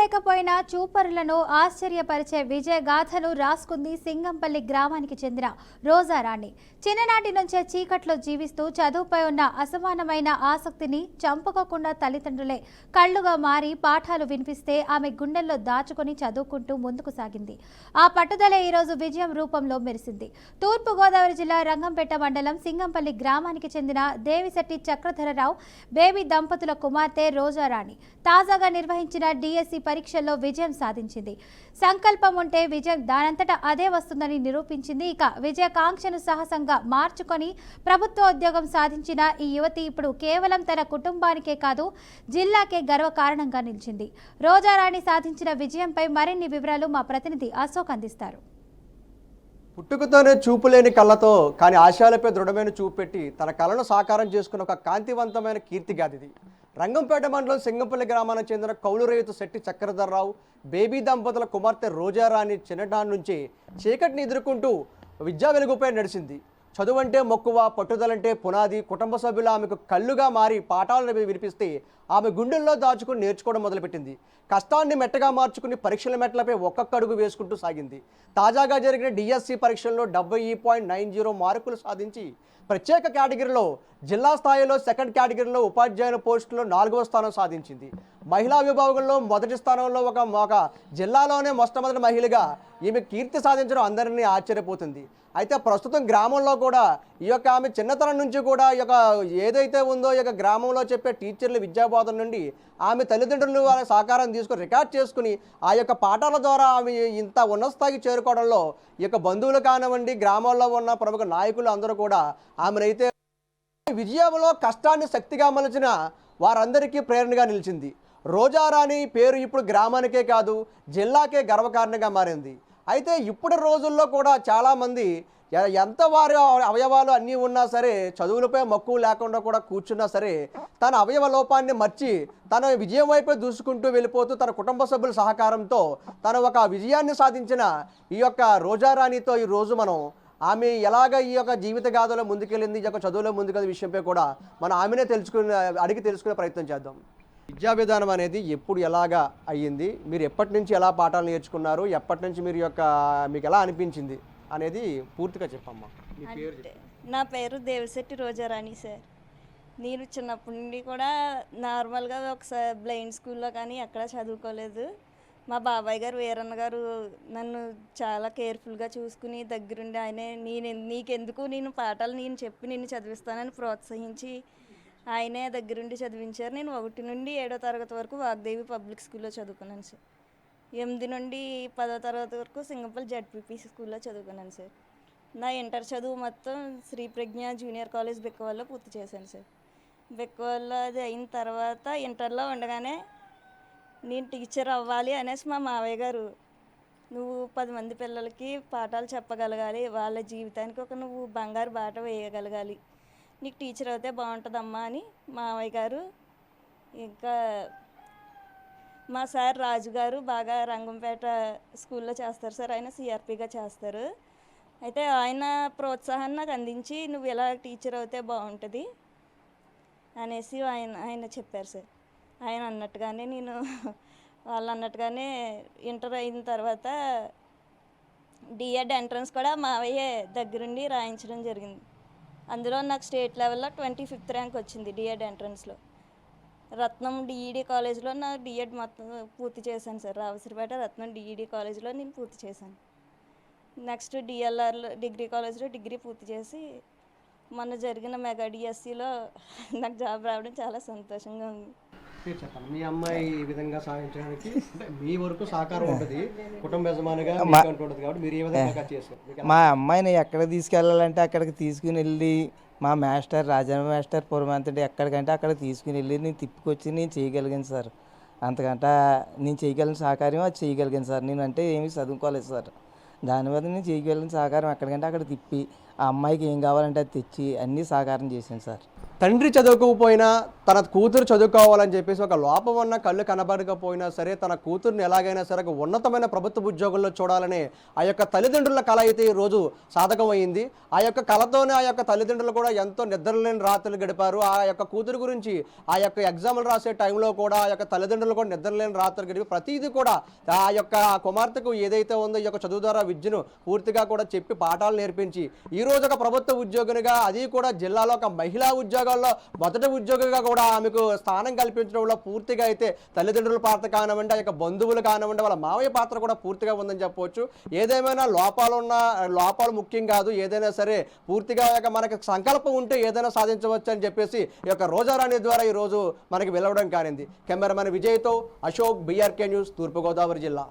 లేకపోయినా చూపరులను ఆశ్చర్యపరిచే విజయగాథను రాసుకుంది సింగంపల్లి గ్రామానికి చెందిన రోజారాణి. చిన్ననాటి నుంచే చీకట్లో జీవిస్తూ చదువుపై ఉన్న అసమానమైన ఆసక్తిని చంపుకోకుండా తల్లిదండ్రులే కళ్ళుగా మారి పాఠాలు వినిపిస్తే ఆమె గుండెల్లో దాచుకొని చదువుకుంటూ ముందుకు సాగింది. ఆ పట్టుదలే ఈరోజు విజయం రూపంలో మెరిసింది. తూర్పుగోదావరి జిల్లా రంగంపేట మండలం సింగంపల్లి గ్రామానికి చెందిన దేవిశెట్టి చక్రధరరావు బేబీ దంపతుల కుమార్తె రోజారాణి తాజాగా నిర్వహించిన డిఎస్సి పరీక్షల్లో విజయం సాధించింది. సంకల్పం ఉంటే విజయం దానంతట అదే వస్తుందని నిరూపించింది. ఇక విజయకాంక్షను సాహసంగా మార్చుకొని ప్రభుత్వ ఉద్యోగం సాధించిన ఈ యువతి ఇప్పుడు కేవలం తన కుటుంబానికే కాదు జిల్లాకే గర్వకారణంగా నిలిచింది. రోజారాణి సాధించిన విజయంపై మరిన్ని వివరాలు మా ప్రతినిధి అశోక్ అందిస్తారు. పుట్టుకతోనే చూపులేని కళ్ళతో కానీ ఆశయాలపై దృఢమైన చూపు పెట్టి తన కళను సాకారం చేసుకున్న ఒక కాంతివంతమైన కీర్తిగాదిది. రంగంపేట మండలం సింగంపల్లి గ్రామానికి చెందిన కౌలు రైతు శెట్టి చక్రధరరావు బేబీ దంపతుల కుమార్తె రోజారాణి చిన్ననాటి నుంచి చీకటిని ఎదుర్కొంటూ విద్యా వెలుగుపై నడిచింది. చదువంటే మక్కువ, పట్టుదలంటే పునాది. కుటుంబ సభ్యులు ఆమెకు కళ్ళుగా మారి పాఠాలను వినిపిస్తే ఆమె గుండెల్లో దాచుకుని నేర్చుకోవడం మొదలుపెట్టింది. కష్టాన్ని మెట్టగా మార్చుకుని పరీక్షల మెట్లపై ఒక్కొక్క అడుగు వేసుకుంటూ సాగింది. తాజాగా జరిగిన డిఎస్సి పరీక్షల్లో 70.90 మార్కులు సాధించి ప్రత్యేక కేటగిరీలో జిల్లా స్థాయిలో సెకండ్ కేటగిరీలో ఉపాధ్యాయుల పోస్టులో 4వ స్థానం సాధించింది. మహిళా విభాగంలో మొదటి స్థానంలో ఒక జిల్లాలోనే మొట్టమొదటి మహిళగా ఈమె కీర్తి సాధించడం అందరినీ ఆశ్చర్యపోతుంది. అయితే ప్రస్తుతం గ్రామంలో కూడా ఈ యొక్క ఆమె చిన్నతనం నుంచి కూడా ఈ యొక్క ఏదైతే ఉందో ఈ యొక్క గ్రామంలో చెప్పే టీచర్ల విద్యాబోధన నుండి ఆమె తల్లిదండ్రులు వాళ్ళ సహకారం తీసుకుని రికార్డ్ చేసుకుని ఆ యొక్క పాఠాల ద్వారా ఆమె ఇంత ఉన్నత స్థాయికి చేరుకోవడంలో ఈ యొక్క బంధువులు కానివ్వండి, గ్రామాల్లో ఉన్న ప్రముఖ నాయకులు అందరూ కూడా ఆమెనైతే విజయంలో కష్టాన్ని శక్తిగా మలిచిన వారందరికీ ప్రేరణగా నిలిచింది. రోజారాణి పేరు ఇప్పుడు గ్రామానికే కాదు జిల్లాకే గర్వకారణంగా మారింది. అయితే ఇప్పుడు రోజుల్లో కూడా చాలామంది ఎంత వారి అవయవాలు అన్నీ ఉన్నా సరే చదువులపై మక్కువ లేకుండా కూడా కూర్చున్నా సరే తన అవయవ లోపాన్ని మర్చి తన విజయం వైపే దూసుకుంటూ వెళ్ళిపోతూ తన కుటుంబ సభ్యుల సహకారంతో తన ఒక విజయాన్ని సాధించిన ఈ యొక్క రోజారాణితో ఈరోజు మనం ఆమె ఎలాగ ఈ యొక్క జీవిత గాథలో ముందుకెళ్ళింది, ఈ యొక్క చదువులో ముందుకెళ్ళిన విషయంపై కూడా మనం ఆమెనే అడిగి తెలుసుకునే ప్రయత్నం చేద్దాం. విద్యా విధానం అనేది ఎప్పుడు ఎలాగా అయ్యింది, మీరు ఎప్పటి నుంచి ఎలా పాఠాలు నేర్చుకున్నారు, ఎప్పటి నుంచి మీకు ఎలా అనిపించింది అనేది పూర్తిగా చెప్పమ్మా. నా పేరు దేవిశెట్టి రోజారాణి సార్. నేను చిన్నప్పటి నుండి కూడా నార్మల్గా ఒకసారి బ్లైండ్ స్కూల్లో కానీ ఎక్కడ చదువుకోలేదు. మా బాబాయ్ గారు వీరన్న గారు నన్ను చాలా కేర్ఫుల్గా చూసుకుని దగ్గరుండి ఆయనే నీకెందుకు నేను పాఠాలు నేను చెప్పి నిన్ను చదివిస్తానని ప్రోత్సహించి ఆయనే దగ్గరుండి చదివించారు. నేను 1 నుండి 7వ తరగతి వరకు వాగ్దేవి పబ్లిక్ స్కూల్లో చదువుకున్నాను సార్. 8 నుండి 10వ తరగతి వరకు సింగంపల్లి జెడ్పీపీ స్కూల్లో చదువుకున్నాను సార్. నా ఇంటర్ చదువు మొత్తం శ్రీ ప్రజ్ఞ జూనియర్ కాలేజ్ బెక్కవాల్లో పూర్తి చేశాను సార్. బెక్కవాల్లో అది అయిన తర్వాత ఇంటర్లో ఉండగానే నేను టీచర్ అవ్వాలి అనేసి మా మావయ్య గారు, నువ్వు 10 మంది పిల్లలకి పాఠాలు చెప్పగలగాలి, వాళ్ళ జీవితానికి నువ్వు బంగారు బాట వేయగలగాలి, నీకు టీచర్ అయితే బాగుంటుందమ్మా అని మావయ్య గారు. ఇంకా మా సార్ రాజు గారు బాగా రంగంపేట స్కూల్లో చేస్తారు సార్, ఆయన సిఆర్పిగా చేస్తారు. అయితే ఆయన ప్రోత్సాహాన్ని నాకు అందించి నువ్వు ఎలా టీచర్ అయితే బాగుంటుంది అనేసి ఆయన చెప్పారు సార్. ఆయన అన్నట్టుగానే వాళ్ళు అన్నట్టుగానే ఇంటర్ అయిన తర్వాత డిఎడ్ ఎంట్రన్స్ కూడా మావయ్య దగ్గరుండి రాయించడం జరిగింది. అందులో నాకు స్టేట్ లెవెల్లో 25th ర్యాంక్ వచ్చింది డిఎడ్ ఎంట్రన్స్లో. రత్నం డిఈడి కాలేజ్లో నా డిఎడ్ మొత్తం పూర్తి చేశాను సార్. రావసరిపేట రత్నం డిఈడి కాలేజ్లో నేను పూర్తి చేశాను. నెక్స్ట్ డిఎల్ఆర్లో డిగ్రీ కాలేజ్లో డిగ్రీ పూర్తి చేసి మొన్న జరిగిన మెగా డిఎస్సిలో నాకు జాబ్ రావడం చాలా సంతోషంగా ఉంది. చెప్పండి, మీ అమ్మాయి ఈ విధంగా సాధించడానికి మీ వరకు సహకారం ఉంటుంది, కుటుంబ యజమానిగా ఉంటుంది కాబట్టి మీరు ఏ విధంగా చేస్తారు? మా అమ్మాయిని ఎక్కడ తీసుకెళ్ళాలంటే అక్కడికి తీసుకుని వెళ్ళి మా మాస్టర్ రాజారామ మాస్టర్ పురమంతటి ఎక్కడికంటే అక్కడ తీసుకుని వెళ్ళి నేను తిప్పుకొచ్చి నేను చేయగలిగాను సార్. అంతకంటే నేను చేయగలిగిన సహకారం అది చేయగలిగాను సార్. నేను అంటే ఏమీ చదువుకోలేదు సార్. దాని మీద నేను చేయగలిగిన సహకారం ఎక్కడికంటే అక్కడ తిప్పి ఆ అమ్మాయికి ఏం కావాలంటే అది తెచ్చి అన్నీ సహకారం చేశాను సార్. తండ్రి చదువుకోకపోయినా తన కూతురు చదువుకోవాలని చెప్పేసి ఒక లోపం ఉన్న కళ్ళు కనబడకపోయినా సరే తన కూతుర్ని ఎలాగైనా సరే ఒక ఉన్నతమైన ప్రభుత్వ ఉద్యోగంలో చూడాలని ఆ యొక్క తల్లిదండ్రుల కళ అయితే ఈ రోజు సాధకమైంది. ఆ యొక్క కళతోనే ఆ యొక్క తల్లిదండ్రులు కూడా ఎంతో నిద్రలేని రాత్రులు గడిపారు. ఆ యొక్క కూతురు గురించి ఆ యొక్క ఎగ్జామ్లు రాసే టైంలో కూడా ఆ యొక్క తల్లిదండ్రులు కూడా నిద్రలేని రాత్రులు గడిపి ప్రతిదీ కూడా ఆ యొక్క కుమార్తెకు ఏదైతే ఉందో ఈ యొక్క చదువు ద్వారా విద్యను పూర్తిగా కూడా చెప్పి పాఠాలు నేర్పించి ఈ రోజు ఒక ప్రభుత్వ ఉద్యోగినిగా, అది కూడా జిల్లాలో ఒక మహిళా ఉద్యోగాల్లో మొదటి ఉద్యోగిగా కూడా ఆమెకు స్థానం కల్పించడంలో పూర్తిగా అయితే తల్లిదండ్రుల పాత్ర కానివ్వండి, ఆ యొక్క బంధువులు కానివ్వండి, వాళ్ళ మావయ్య పాత్ర కూడా పూర్తిగా ఉందని చెప్పవచ్చు. ఏదేమైనా లోపాలు ముఖ్యం కాదు. ఏదైనా సరే పూర్తిగా మనకి సంకల్పం ఉంటే ఏదైనా సాధించవచ్చు అని చెప్పేసి ఈ యొక్క రోజారాణి ద్వారా ఈరోజు మనకి వెళ్లవడం కానింది. కెమెరామెన్ విజయ్తో అశోక్, BRK న్యూస్, తూర్పుగోదావరి జిల్లా.